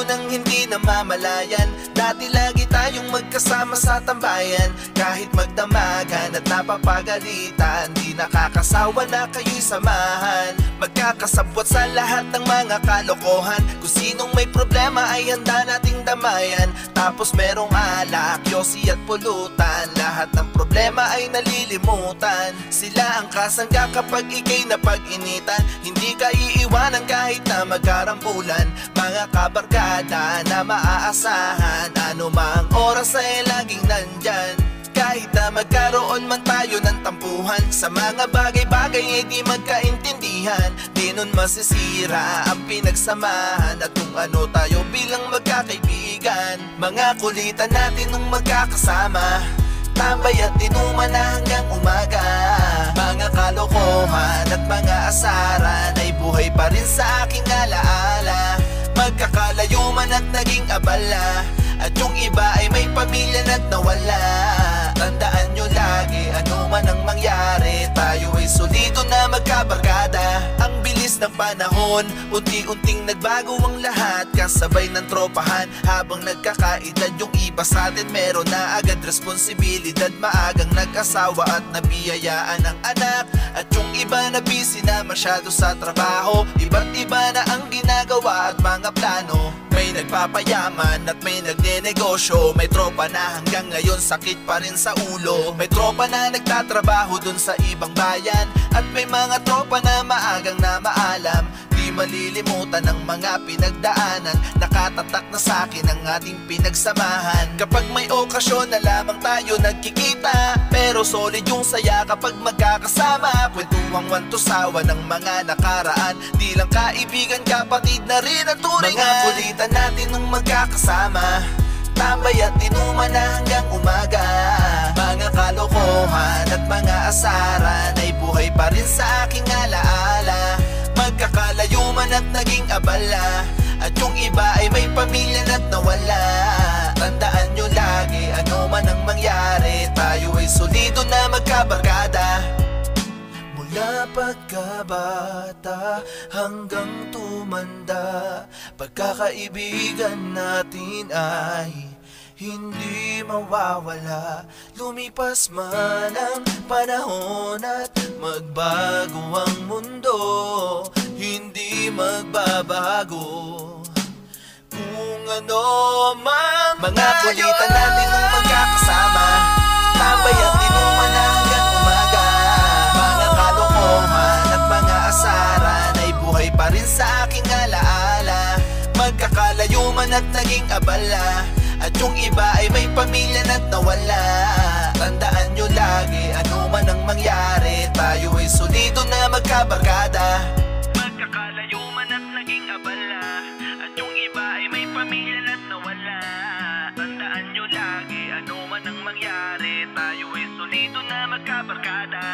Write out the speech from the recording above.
nang hindi namamalayan. Dati lagi tayong magkasama sa tambayan. Kahit magdamagan at napapagalitan, di nakakasawa na kayo'y samahan. Magkakasabwat sa lahat ng mga kalokohan. Kung sinong may problema ay handa nating damayan. Tapos merong alak, yosi at pulutan. Lahat ng problema ay nalilimutan. Sila ang kasangga kapag ikay napag-initan. Hindi ka iiwanan kahit na magkarambulan. Mga kabarkada na maaasahan, ano mang oras ay laging nandyan. Kahit na magkaroon man tayo ng tampuhan, sa mga bagay-bagay ay di magkaintindihan. Di nun masisira ang pinagsamahan at kung ano tayo bilang magkakaibigan. Mga kulitan natin nung magkakasama, tambay at inuman na hanggang umaga. Mga kalokohan at mga asaran ay buhay pa rin sa aking alaala. Magkakalayo man at naging abala, at yung iba ay may pamilya na't nawala. Tandaan nyo lagi, ano man ang mangyari, tayo ay solido na magkabarkada. Ang bilis ng panahon, unti-unting nagbago ang lahat. Kasabay ng tropahan, habang nagkakaedad yung iba sa atin meron na agad responsibilidad. Maagang nag-asawa at nabiyayaan ng anak. At yung iba na busy na masyado sa trabaho. Iba't iba na ang ginagawa at mga plano. May nagpapayaman at may nagnenegosyo. May tropa na hanggang ngayon sakit pa rin sa ulo. May tropa na nagtatrabaho dun sa ibang bayan. At may mga tropa na maagang na maalam. Di malilimutan ang mga pinagdaanan. Nakatatak na sa'kin ang ating pinagsamahan. Kapag may okasyon na lamang tayo nagkikita, pero solid yung saya kapag magkakasama. Kwentuhang wantusawa ng mga nakaraan. Di lang kaibigan, kapatid na rin ang turingan. Mga kulitan natin nung magkakasama, tambay at inuman na hanggang umaga. Mga kalokohan at mga asaran ay buhay pa rin sa aking alaala. Magkakalayo man at naging abala, at yung iba ay may pamilya na't nawala. Tandaan nyo lagi, ano man ang mangyari, tayo ay solido na magkabarkada. Mula pagkabata hanggang tumanda, pagkakaibigan natin ay hindi mawawala. Lumipas man ang panahon at magbago ang mundo, hindi magbabago kung ano man mga kulitan natin nung magkakasama. Tambay at inuman na hanggang umaga. Mga kalokohan at mga asaran ay buhay pa rin sa aking alaala. Magkakalayo man at naging abala, at yung iba ay may pamilya na't nawala. Tandaan nyo lagi, ano man ang mangyari, tayo ay solido na magkabarkada. Magkakalayo man at naging abala, at yung iba ay may pamilya na't nawala. Tandaan nyo lagi, ano man ang mangyari, tayo ay solido na magkabarkada.